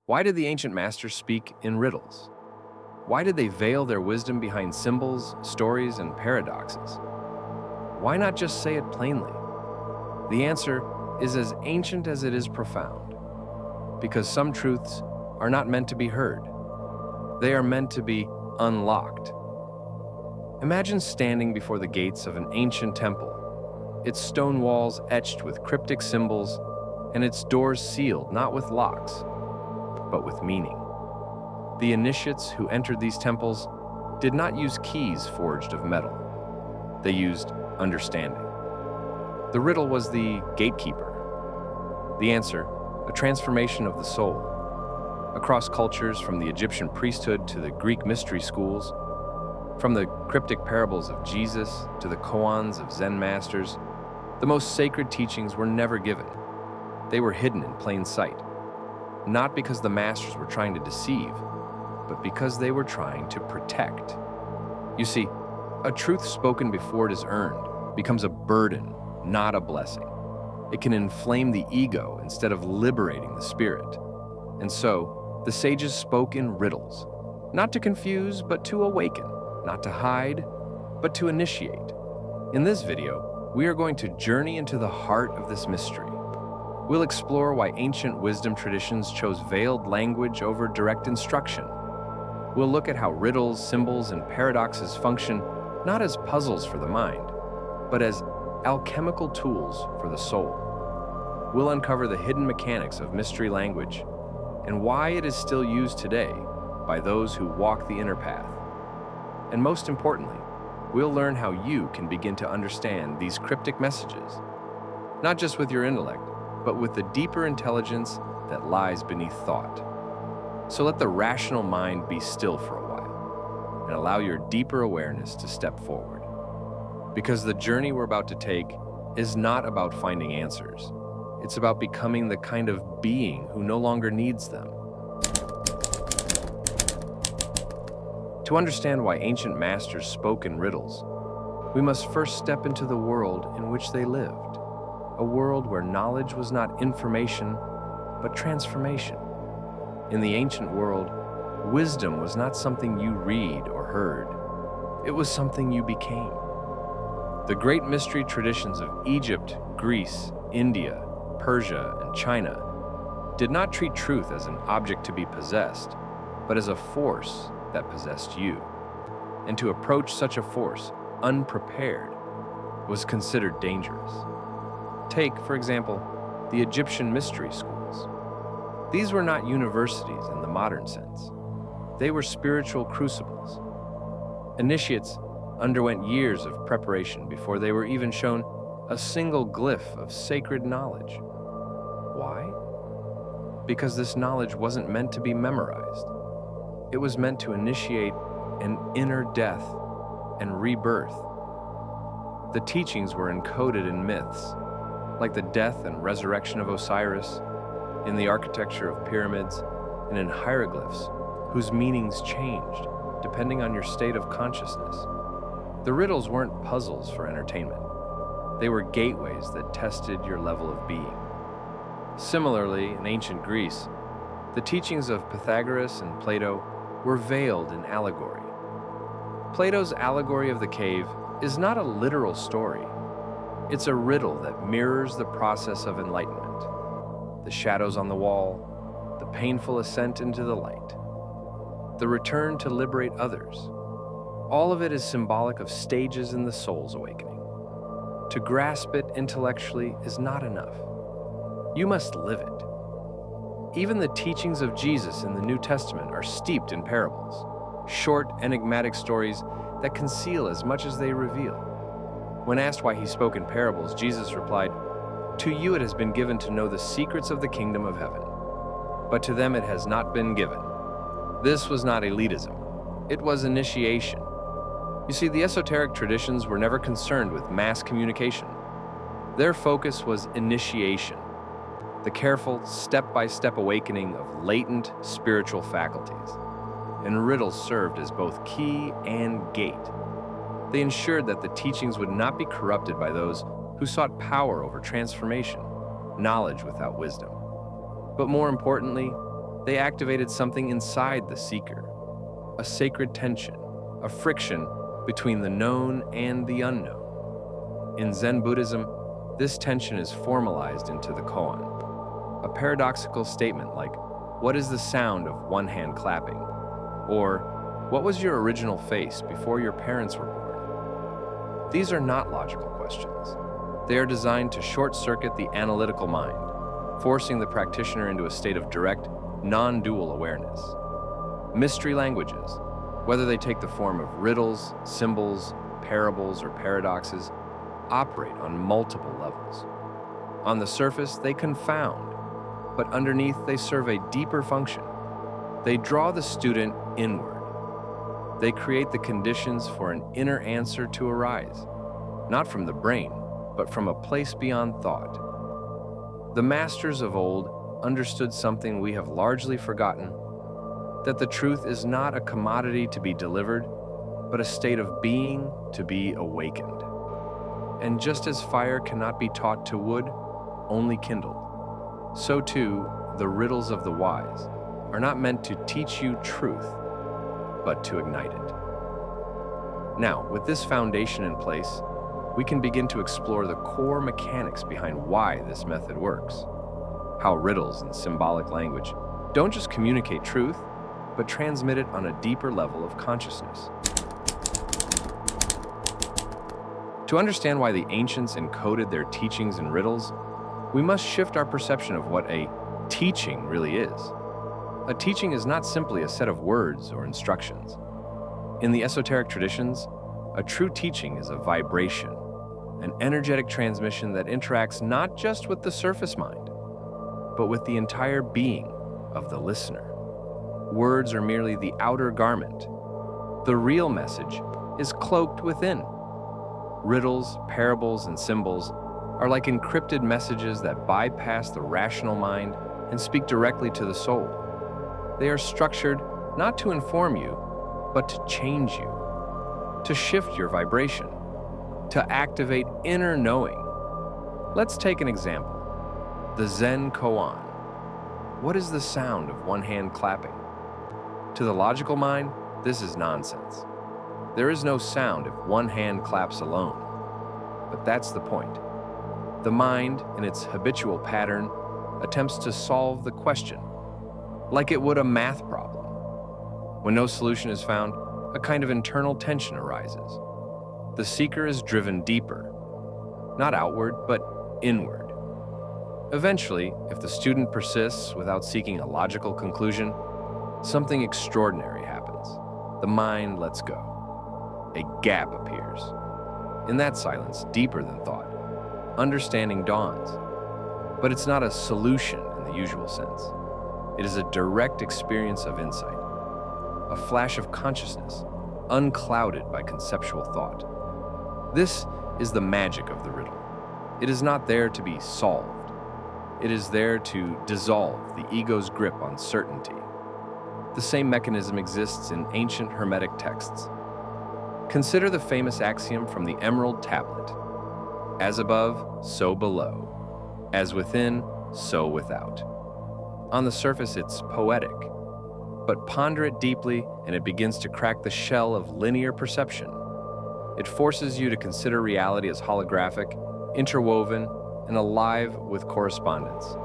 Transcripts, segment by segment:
Why did the ancient masters speak in riddles? Why did they veil their wisdom behind symbols, stories, and paradoxes? Why not just say it plainly? The answer is as ancient as it is profound, because some truths are not meant to be heard. They are meant to be unlocked. Imagine standing before the gates of an ancient temple, its stone walls etched with cryptic symbols, and its doors sealed not with locks, but with meaning. The initiates who entered these temples did not use keys forged of metal. They used understanding. The riddle was the gatekeeper. The answer, a transformation of the soul. Across cultures, from the Egyptian priesthood to the Greek mystery schools, from the cryptic parables of Jesus to the koans of Zen masters, the most sacred teachings were never given. They were hidden in plain sight, not because the masters were trying to deceive, but because they were trying to protect. You see, a truth spoken before it is earned becomes a burden, not a blessing. It can inflame the ego instead of liberating the spirit. And so, the sages spoke in riddles, not to confuse, but to awaken, not to hide, but to initiate. In this video, we are going to journey into the heart of this mystery. We'll explore why ancient wisdom traditions chose veiled language over direct instruction. We'll look at how riddles, symbols, and paradoxes function not as puzzles for the mind, but as alchemical tools for the soul. We'll uncover the hidden mechanics of mystery language and why it is still used today by those who walk the inner path. And most importantly, we'll learn how you can begin to understand these cryptic messages, not just with your intellect, but with the deeper intelligence that lies beneath thought. So let the rational mind be still for a while and allow your deeper awareness to step forward. Because the journey we're about to take is not about finding answers. It's about becoming the kind of being who no longer needs them. To understand why ancient masters spoke in riddles, we must first step into the world in which they lived, a world where knowledge was not information, but transformation. In the ancient world, wisdom was not something you read or heard. It was something you became. The great mystery traditions of Egypt, Greece, India, Persia, and China did not treat truth as an object to be possessed, but as a force that possessed you. And to approach such a force, unprepared, was considered dangerous. Take, for example, the Egyptian mystery schools. These were not universities in the modern sense. They were spiritual crucibles. Initiates underwent years of preparation before they were even shown a single glyph of sacred knowledge. Why? Because this knowledge wasn't meant to be memorized. It was meant to initiate an inner death and rebirth. The teachings were encoded in myths, like the death and resurrection of Osiris, in the architecture of pyramids, and in hieroglyphs, whose meanings changed depending on your state of consciousness. The riddles weren't puzzles for entertainment. They were gateways that tested your level of being. Similarly, in ancient Greece, the teachings of Pythagoras and Plato were veiled in allegory. Plato's allegory of the cave is not a literal story. It's a riddle that mirrors the process of enlightenment. The shadows on the wall, the painful ascent into the light, the return to liberate others. All of it is symbolic of stages in the soul's awakening. To grasp it intellectually is not enough. You must live it. Even the teachings of Jesus in the New Testament are steeped in parables, short, enigmatic stories that conceal as much as they reveal. When asked why he spoke in parables, Jesus replied, "To you it has been given to know the secrets of the kingdom of heaven, but to them it has not been given." This was not elitism. It was initiation. You see, the esoteric traditions were never concerned with mass communication. Their focus was initiation, the careful, step-by-step awakening of latent spiritual faculties. And riddles served as both key and gate. They ensured that the teachings would not be corrupted by those who sought power over transformation, knowledge without wisdom. But more importantly, They activated something inside the seeker, a sacred tension, a friction between the known and the unknown. In Zen Buddhism, this tension is formalized into the koan, a paradoxical statement like, "What is the sound of one hand clapping?" Or, "What was your original face before your parents were born?" These are not logical questions. They are designed to short-circuit the analytical mind, forcing the practitioner into a state of direct, non-dual awareness. Mystery languages, whether they take the form of riddles, symbols, parables, or paradoxes, operate on multiple levels. On the surface, they confound, but underneath they serve a deeper function. They draw the student inward. They create the conditions for an inner answer to arise, not from the brain, but from a place beyond thought. The masters of old understood something we have largely forgotten, that the truth is not a commodity to be delivered, but a state of being to be awakened. And just as fire cannot be taught to wood, only kindled, so too the riddles of the wise are not meant to teach you truth, but to ignite it. Now, with this foundation in place, we can begin to explore the core mechanics behind why this method works. How riddles and symbolic language don't just communicate truth, but transmit it on a deeper level of consciousness. To understand why the ancients encoded their teachings in riddles, we must shift our perception of what a teaching really is. A teaching is not simply a set of words or instructions. In the esoteric traditions, a true teaching is a vibration, an energetic transmission that interacts not just with the surface mind, but with the entire being of the listener. Words are merely the outer garment. The real message is cloaked within. Riddles, parables, and symbols are like encrypted messages that bypass the rational mind and speak directly to the soul. They are structured not to inform you, but to change you, to shift your vibration, to activate inner knowing. Let's take an example. The Zen koan. What is the sound of one hand clapping? To the logical mind, this is nonsense. There is no sound if one hand claps alone. But that's the point. The mind, in its habitual pattern, attempts to solve the question, like it would a math problem. When no solution is found, a kind of internal tension arises. The seeker is driven deeper, not outward, but inward. Eventually, if the student persists without seeking a logical conclusion, something extraordinary happens. The mind lets go. A gap appears. In that silence, deeper than thought, understanding dawns. But it's not a solution in the usual sense. It is a direct experience of insight, a flash of consciousness, unclouded by conceptual thought. This is the magic of the riddle. It is not there to be solved. It is there to dissolve the ego's grip on certainty. The same mechanism exists in ancient Hermetic texts. Consider the famous axiom from the Emerald Tablet: as above, so below. As within, so without. On the surface, it's poetic, but ponder it deeply and it begins to crack the shell of linear perception. It forces you to consider reality as holographic, interwoven, and alive with correspondence.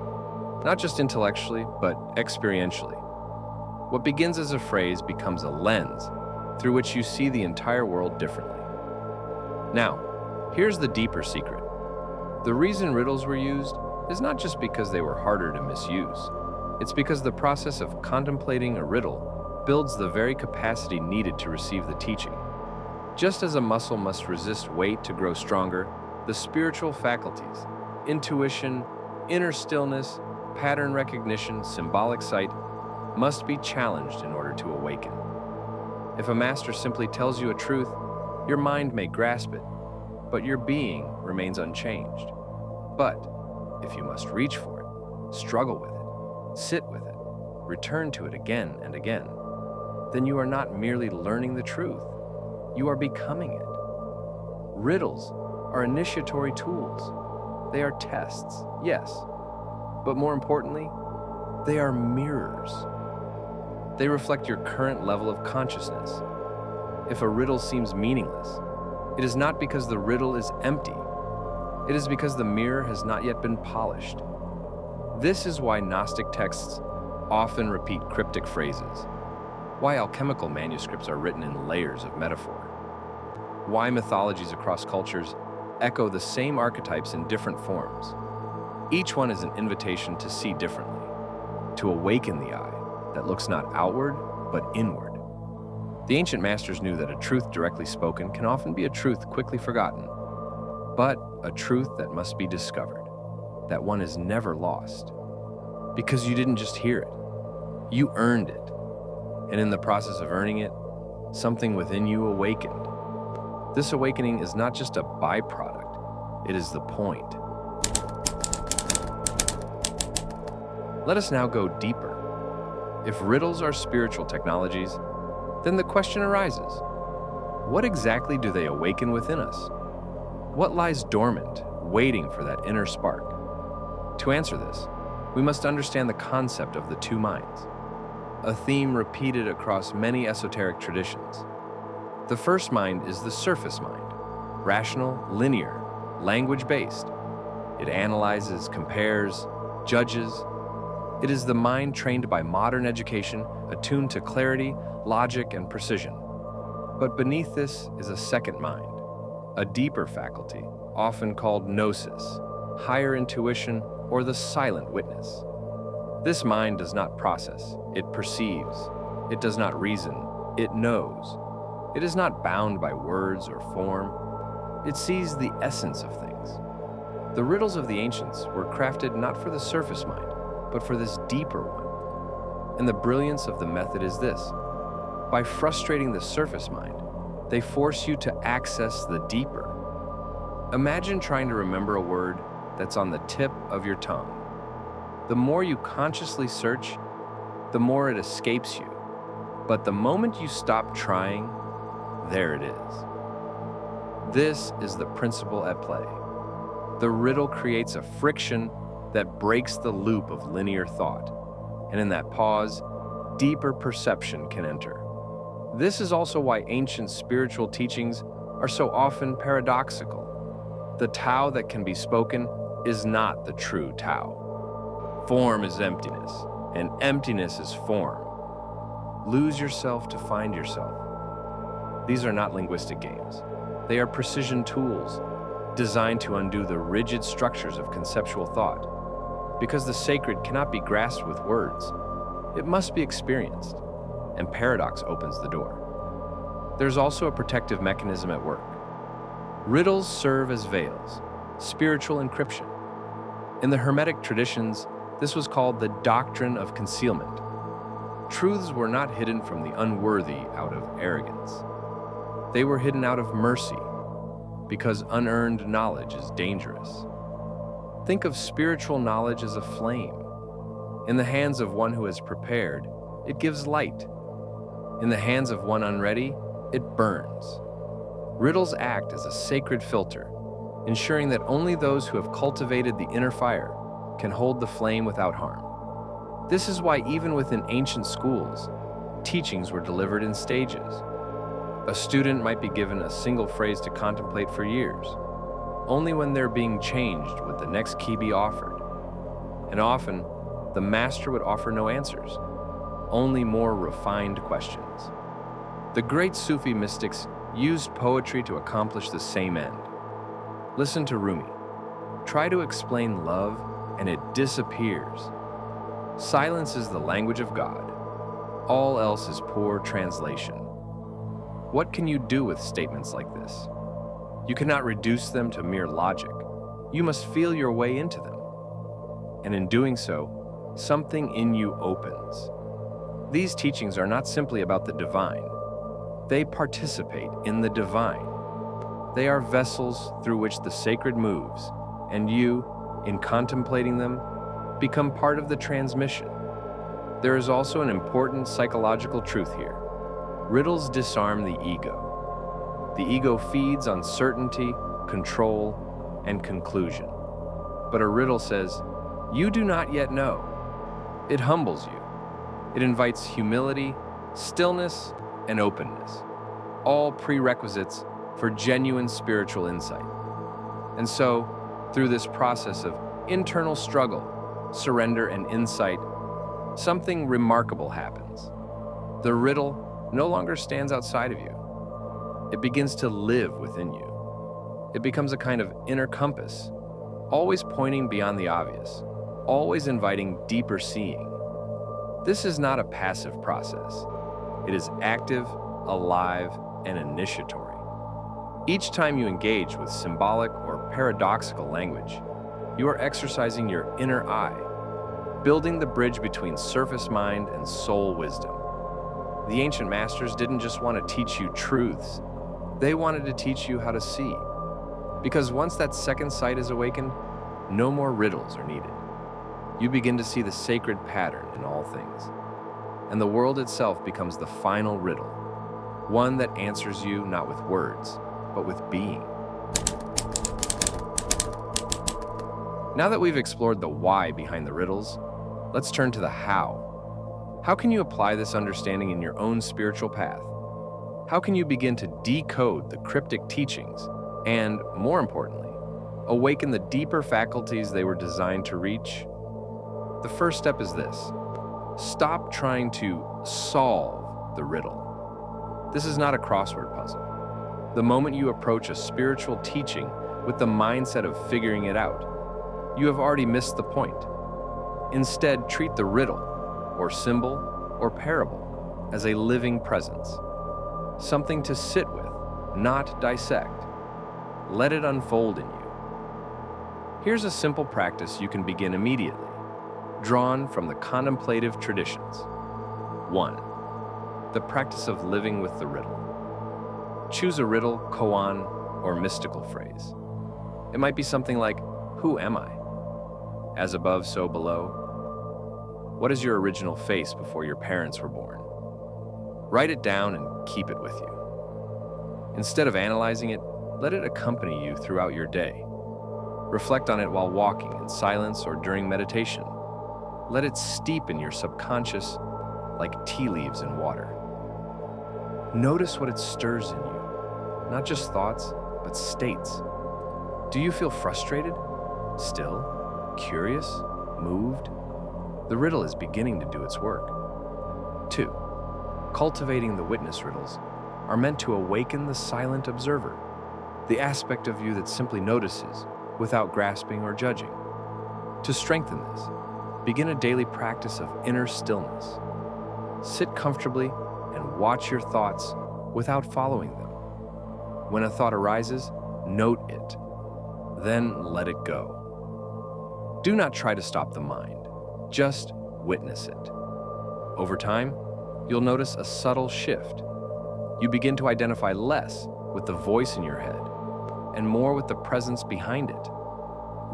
Not just intellectually, but experientially. What begins as a phrase becomes a lens through which you see the entire world differently. Now, here's the deeper secret. The reason riddles were used is not just because they were harder to misuse. It's because the process of contemplating a riddle builds the very capacity needed to receive the teaching. Just as a muscle must resist weight to grow stronger, the spiritual faculties, intuition, inner stillness, pattern recognition, symbolic sight, must be challenged in order to awaken. If a master simply tells you a truth, your mind may grasp it, but your being remains unchanged. But if you must reach for it, struggle with it, sit with it, return to it again and again, then you are not merely learning the truth, you are becoming it. Riddles are initiatory tools. They are tests, yes, but more importantly, they are mirrors. They reflect your current level of consciousness. If a riddle seems meaningless, it is not because the riddle is empty. It is because the mirror has not yet been polished. This is why Gnostic texts often repeat cryptic phrases, why alchemical manuscripts are written in layers of metaphor, why mythologies across cultures echo the same archetypes in different forms. Each one is an invitation to see differently, to awaken the eye that looks not outward, but inward. The ancient masters knew that a truth directly spoken can often be a truth quickly forgotten, but a truth that must be discovered, that one is never lost. Because you didn't just hear it, you earned it. And in the process of earning it, something within you awakened. This awakening is not just a byproduct, it is the point. Let us now go deeper. If riddles are spiritual technologies, then the question arises, what exactly do they awaken within us? What lies dormant, waiting for that inner spark? To answer this, we must understand the concept of the two minds, a theme repeated across many esoteric traditions. The first mind is the surface mind, rational, linear, language-based. It analyzes, compares, judges. It is the mind trained by modern education, attuned to clarity, logic, and precision. But beneath this is a second mind, a deeper faculty, often called gnosis, higher intuition, or the silent witness. This mind does not process, it perceives. It does not reason, it knows. It is not bound by words or form. It sees the essence of things. The riddles of the ancients were crafted not for the surface mind, but for this deeper one. And the brilliance of the method is this. By frustrating the surface mind, they force you to access the deeper. Imagine trying to remember a word that's on the tip of your tongue. The more you consciously search, the more it escapes you. But the moment you stop trying, there it is. This is the principle at play. The riddle creates a friction that breaks the loop of linear thought, and in that pause, deeper perception can enter. This is also why ancient spiritual teachings are so often paradoxical. The Tao that can be spoken is not the true Tao. Form is emptiness, and emptiness is form. Lose yourself to find yourself. These are not linguistic games. They are precision tools designed to undo the rigid structures of conceptual thought. Because the sacred cannot be grasped with words, it must be experienced, and paradox opens the door. There's also a protective mechanism at work. Riddles serve as veils, spiritual encryption. In the Hermetic traditions, this was called the doctrine of concealment. Truths were not hidden from the unworthy out of arrogance. They were hidden out of mercy, because unearned knowledge is dangerous. Think of spiritual knowledge as a flame. In the hands of one who is prepared, it gives light. In the hands of one unready, it burns. Riddles act as a sacred filter, ensuring that only those who have cultivated the inner fire can hold the flame without harm. This is why even within ancient schools, teachings were delivered in stages. A student might be given a single phrase to contemplate for years. Only when they're being changed would the next key be offered. And often, the master would offer no answers, only more refined questions. The great Sufi mystics used poetry to accomplish the same end. Listen to Rumi. Try to explain love, and it disappears. Silence is the language of God. All else is poor translation. What can you do with statements like this? You cannot reduce them to mere logic. You must feel your way into them. And in doing so, something in you opens. These teachings are not simply about the divine. They participate in the divine. They are vessels through which the sacred moves, and you, in contemplating them, become part of the transmission. There is also an important psychological truth here. Riddles disarm the ego. The ego feeds on certainty, control, and conclusion. But a riddle says, "You do not yet know." It humbles you. It invites humility, stillness, and openness, all prerequisites for genuine spiritual insight. And so, through this process of internal struggle, surrender, and insight, something remarkable happens. The riddle no longer stands outside of you. It begins to live within you. It becomes a kind of inner compass, always pointing beyond the obvious, always inviting deeper seeing. This is not a passive process. It is active, alive, and initiatory. Each time you engage with symbolic or paradoxical language, you are exercising your inner eye, building the bridge between surface mind and soul wisdom. The ancient masters didn't just want to teach you truths, they wanted to teach you how to see. Because once that second sight is awakened, no more riddles are needed. You begin to see the sacred pattern in all things, and the world itself becomes the final riddle, one that answers you not with words, but with being. Now that we've explored the why behind the riddles, let's turn to the how. How can you apply this understanding in your own spiritual path? How can you begin to decode the cryptic teachings and, more importantly, awaken the deeper faculties they were designed to reach? The first step is this: stop trying to solve the riddle. This is not a crossword puzzle. The moment you approach a spiritual teaching with the mindset of figuring it out, you have already missed the point. Instead, treat the riddle, or symbol, or parable as a living presence, something to sit with, not dissect. Let it unfold in you. Here's a simple practice you can begin immediately, drawn from the contemplative traditions. 1. The practice of living with the riddle. Choose a riddle, koan, or mystical phrase. It might be something like, "Who am I? As above, so below." What is your original face before your parents were born? Write it down and keep it with you. Instead of analyzing it, let it accompany you throughout your day. Reflect on it while walking in silence or during meditation. Let it steep in your subconscious like tea leaves in water. Notice what it stirs in you, not just thoughts, but states. Do you feel frustrated? Still? Curious? Moved? The riddle is beginning to do its work. 2. Cultivating the witness riddles are meant to awaken the silent observer, the aspect of you that simply notices without grasping or judging. To strengthen this, begin a daily practice of inner stillness. Sit comfortably and watch your thoughts without following them. When a thought arises, note it, then let it go. Do not try to stop the mind, just witness it. Over time, you'll notice a subtle shift. You begin to identify less with the voice in your head and more with the presence behind it.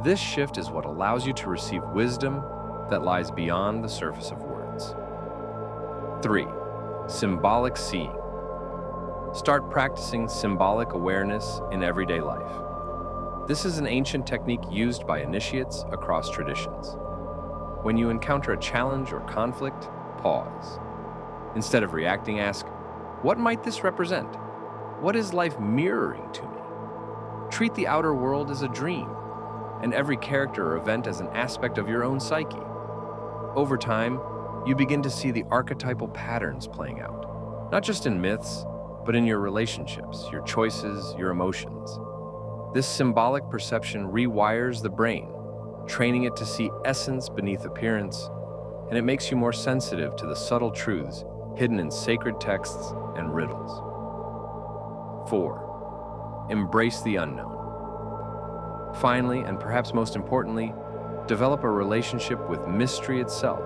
This shift is what allows you to receive wisdom that lies beyond the surface of words. 3. Symbolic seeing. Start practicing symbolic awareness in everyday life. This is an ancient technique used by initiates across traditions. When you encounter a challenge or conflict, pause. Instead of reacting, ask, "What might this represent? What is life mirroring to me?" Treat the outer world as a dream, and every character or event as an aspect of your own psyche. Over time, you begin to see the archetypal patterns playing out, not just in myths, but in your relationships, your choices, your emotions. This symbolic perception rewires the brain, training it to see essence beneath appearance, and it makes you more sensitive to the subtle truths hidden in sacred texts and riddles. 4. Embrace the unknown. Finally, and perhaps most importantly, develop a relationship with mystery itself.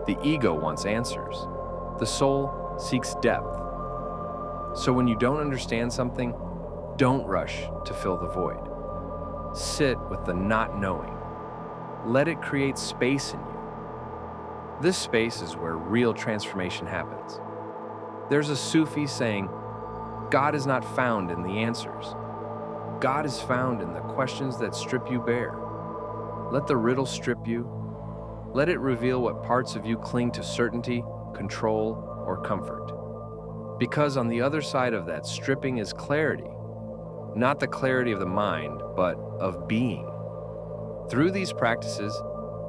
The ego wants answers. The soul seeks depth. So when you don't understand something, don't rush to fill the void. Sit with the not knowing. Let it create space in you. This space is where real transformation happens. There's a Sufi saying, "God is not found in the answers. God is found in the questions that strip you bare." Let the riddle strip you, Let it reveal what parts of you cling to certainty, control, or comfort. Because on the other side of that stripping is clarity, not the clarity of the mind, but of being. Through these practices,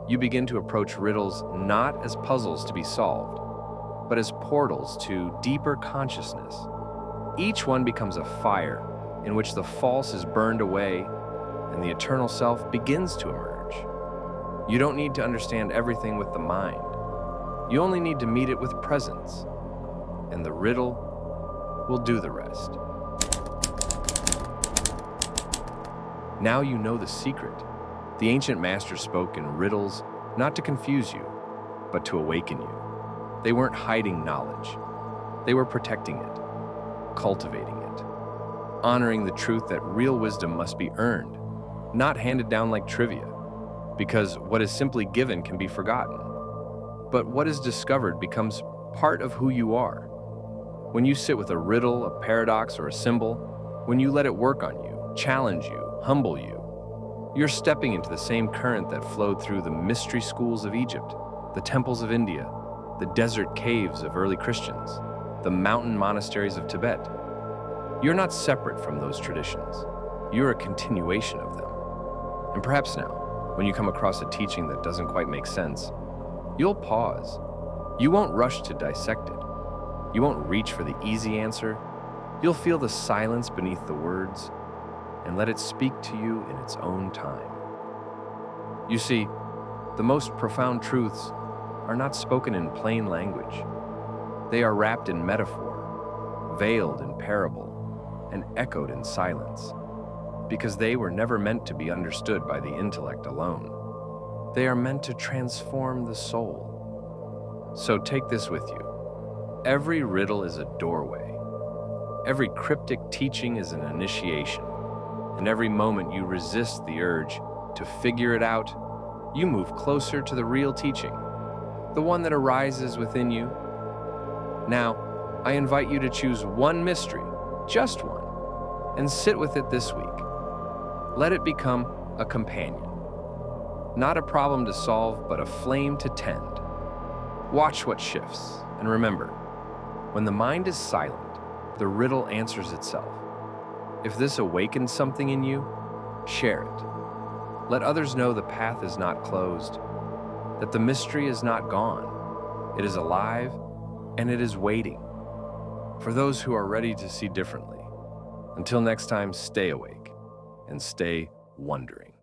you begin to approach riddles not as puzzles to be solved, but as portals to deeper consciousness. Each one becomes a fire in which the false is burned away and the eternal self begins to emerge. You don't need to understand everything with the mind. You only need to meet it with presence, and the riddle will do the rest. Now you know the secret. The ancient masters spoke in riddles not to confuse you, but to awaken you. They weren't hiding knowledge. They were protecting it, cultivating it, honoring the truth that real wisdom must be earned, not handed down like trivia, because what is simply given can be forgotten. But what is discovered becomes part of who you are. When you sit with a riddle, a paradox, or a symbol, when you let it work on you, challenge you, humble you, you're stepping into the same current that flowed through the mystery schools of Egypt, the temples of India, the desert caves of early Christians, the mountain monasteries of Tibet. You're not separate from those traditions. You're a continuation of them. And perhaps now, when you come across a teaching that doesn't quite make sense, you'll pause. You won't rush to dissect it. You won't reach for the easy answer. You'll feel the silence beneath the words and let it speak to you in its own time. You see, the most profound truths are not spoken in plain language. They are wrapped in metaphor, veiled in parable, and echoed in silence, because they were never meant to be understood by the intellect alone. They are meant to transform the soul. So take this with you. Every riddle is a doorway. Every cryptic teaching is an initiation. And every moment you resist the urge to figure it out, you move closer to the real teaching, the one that arises within you. Now, I invite you to choose one mystery, just one, and sit with it this week. Let it become a companion. Not a problem to solve, but a flame to tend. Watch what shifts, and remember, when the mind is silent, the riddle answers itself. If this awakens something in you, share it. Let others know the path is not closed, that the mystery is not gone. It is alive, and it is waiting for those who are ready to see differently. Until next time, stay awake and stay wondering.